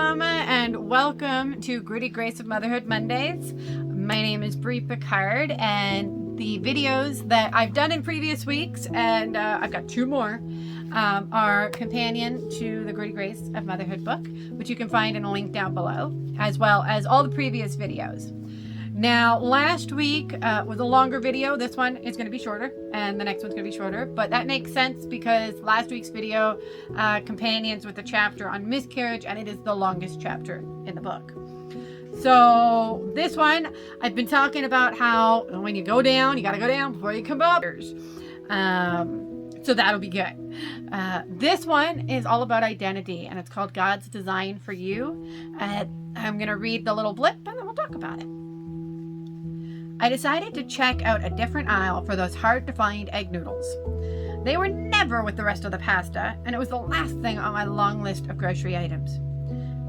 Mama, and welcome to Gritty Grace of Motherhood Mondays. My name is Brie Picard, and the videos that I've done in previous weeks, and I've got two more, are companion to the Gritty Grace of Motherhood book, which you can find in a link down below, as well as all the previous videos. Now, last week was a longer video. This one is going to be shorter, and the next one's going to be shorter. But that makes sense because last week's video companions with the chapter on miscarriage, and it is the longest chapter in the book. So this one, I've been talking about how when you go down, you got to go down before you come up. So that'll be good. This one is all about identity, and it's called God's Design for You. I'm going to read the little blip, and then we'll talk about it. I decided to check out a different aisle for those hard-to-find egg noodles. They were never with the rest of the pasta, and it was the last thing on my long list of grocery items.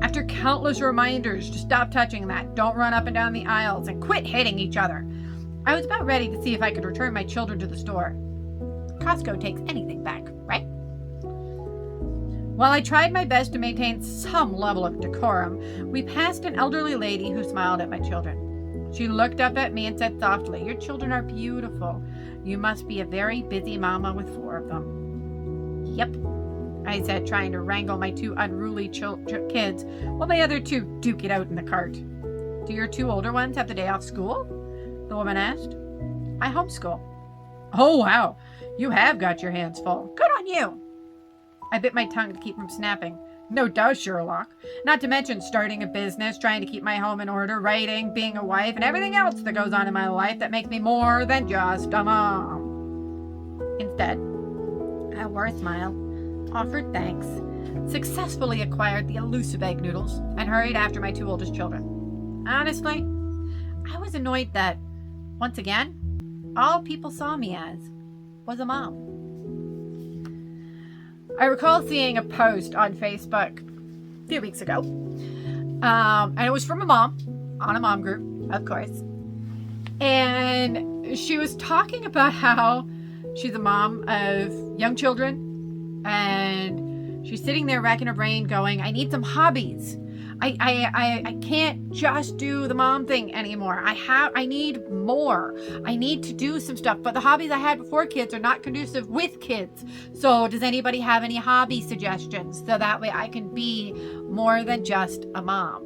After countless reminders to stop touching that, don't run up and down the aisles, and quit hitting each other, I was about ready to see if I could return my children to the store. Costco takes anything back, right? While I tried my best to maintain some level of decorum, we passed an elderly lady who smiled at my children. She looked up at me and said softly, "Your children are beautiful. You must be a very busy mama with 4 of them." "Yep," I said, trying to wrangle my 2 unruly kids while my other 2 duke it out in the cart. "Do your 2 older ones have the day off school?" the woman asked. "I homeschool." "Oh, wow. You have got your hands full. Good on you." I bit my tongue to keep from snapping. "No doubt, Sherlock. Not to mention starting a business, trying to keep my home in order, writing, being a wife, and everything else that goes on in my life that makes me more than just a mom." Instead, I wore a smile, offered thanks, successfully acquired the elusive egg noodles, and hurried after my 2 oldest children. Honestly, I was annoyed that, once again, all people saw me as was a mom. I recall seeing a post on Facebook a few weeks ago, and it was from a mom on a mom group, of course, and she was talking about how she's a mom of young children, and she's sitting there racking her brain going, "I need some hobbies. I can't just do the mom thing anymore. I need more. I need to do some stuff. But the hobbies I had before kids are not conducive with kids. So does anybody have any hobby suggestions so that way I can be more than just a mom?"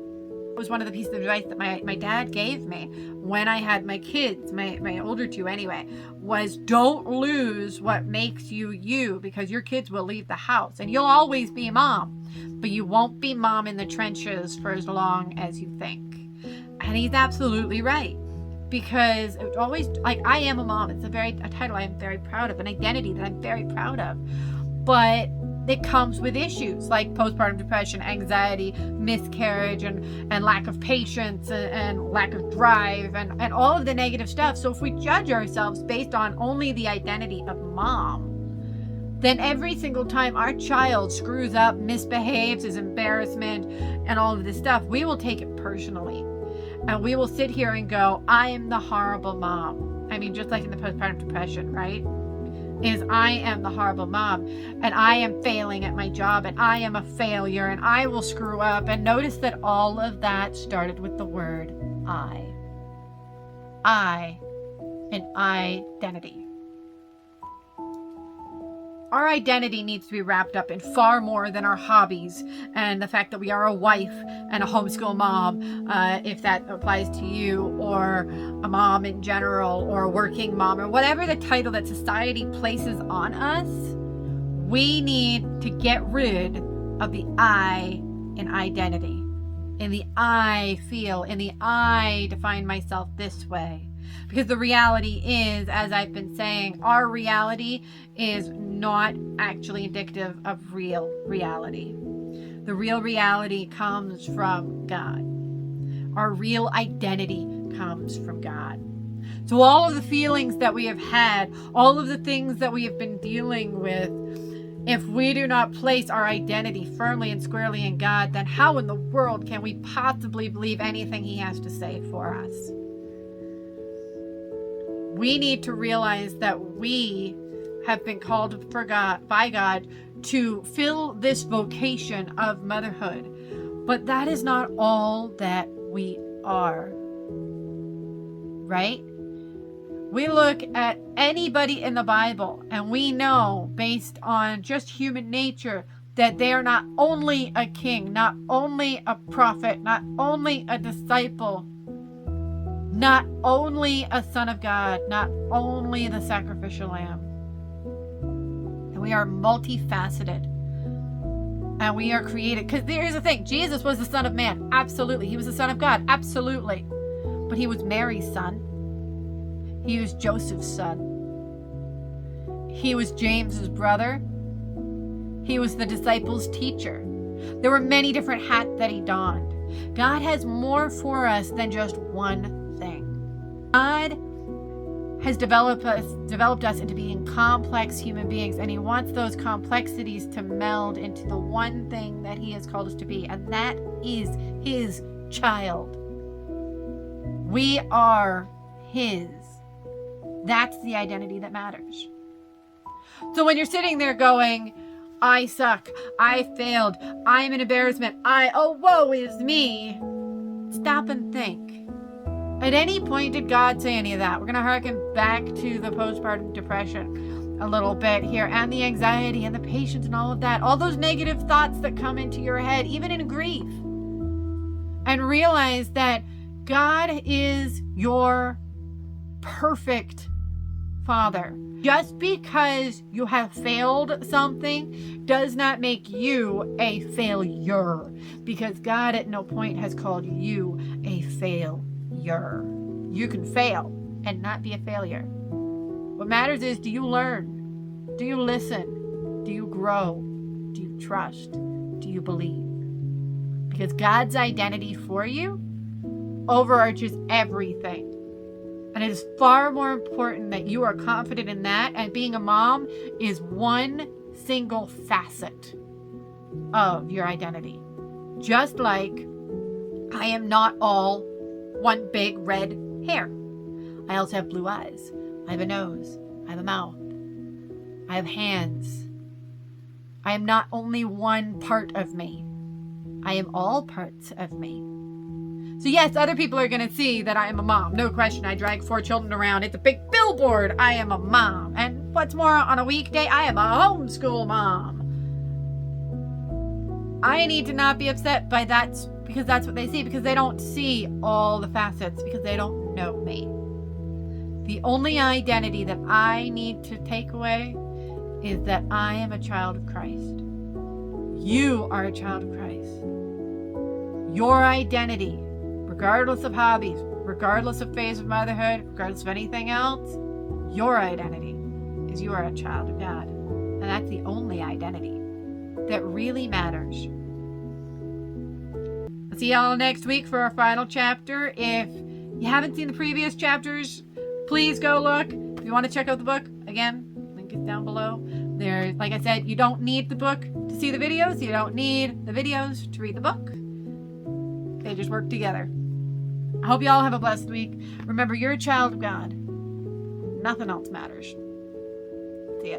It was one of the pieces of advice that my dad gave me when I had my kids, my older 2 anyway, was don't lose what makes you you, because your kids will leave the house and you'll always be mom, but you won't be mom in the trenches for as long as you think. And he's absolutely right, because it's always like, I am a mom. It's a title I am very proud of, an identity that I'm very proud of, but it comes with issues like postpartum depression, anxiety, miscarriage, and lack of patience and lack of drive and all of the negative stuff. So if we judge ourselves based on only the identity of mom, then every single time our child screws up, misbehaves, is embarrassment, and all of this stuff, we will take it personally. And we will sit here and go, "I am the horrible mom." I mean, just like in the postpartum depression, right? Is I am the horrible mom, and I am failing at my job, and I am a failure, and I will screw up. And notice that all of that started with the word I. I, and identity. Our identity needs to be wrapped up in far more than our hobbies and the fact that we are a wife and a homeschool mom, if that applies to you, or a mom in general, or a working mom, or whatever the title that society places on us. We need to get rid of the I in identity, in the I feel, in the I define myself this way. Because the reality is, as I've been saying, our reality is not actually indicative of real reality. The real reality comes from God. Our real identity comes from God. So all of the feelings that we have had, all of the things that we have been dealing with, if we do not place our identity firmly and squarely in God, then how in the world can we possibly believe anything He has to say for us? We need to realize that we have been called by God to fill this vocation of motherhood But that is not all that we are, right? We look at anybody in the Bible and we know, based on just human nature, that they are not only a king, not only a prophet, not only a disciple, not only a son of God, not only the sacrificial lamb. And we are multifaceted. And we are created. Because here's the thing. Jesus was the Son of Man. Absolutely. He was the Son of God. Absolutely. But he was Mary's son. He was Joseph's son. He was James's brother. He was the disciples' teacher. There were many different hats that he donned. God has more for us than just one thing. God has developed us into being complex human beings, and he wants those complexities to meld into the one thing that he has called us to be, and that is his child. We are his. That's the identity that matters. So when you're sitting there going, I suck, I failed, I'm an embarrassment, woe is me, stop and think. At any point did God say any of that? We're going to harken back to the postpartum depression a little bit here, and the anxiety and the patience and all of that. All those negative thoughts that come into your head, even in grief. And realize that God is your perfect Father. Just because you have failed something does not make you a failure. Because God at no point has called you a failure. You can fail and not be a failure. What matters is, do you learn? Do you listen? Do you grow? Do you trust? Do you believe? Because God's identity for you overarches everything. And it is far more important that you are confident in that. And being a mom is one single facet of your identity. Just like I am not all one big red hair. I also have blue eyes. I have a nose. I have a mouth. I have hands. I am not only one part of me. I am all parts of me. So yes, other people are going to see that I am a mom. No question. I drag 4 children around. It's a big billboard. I am a mom. And what's more, on a weekday, I am a homeschool mom. I need to not be upset by that, because that's what they see, because they don't see all the facets, because they don't know me. The only identity that I need to take away is that I am a child of Christ. You are a child of Christ. Your identity, regardless of hobbies, regardless of phase of motherhood, regardless of anything else, your identity is you are a child of God. And that's the only identity that really matters. I'll see y'all next week for our final chapter. If you haven't seen the previous chapters, please go look. If you want to check out the book, again, link is down below. There, like I said, you don't need the book to see the videos. You don't need the videos to read the book. They just work together. I hope you all have a blessed week. Remember, you're a child of God. Nothing else matters. See ya.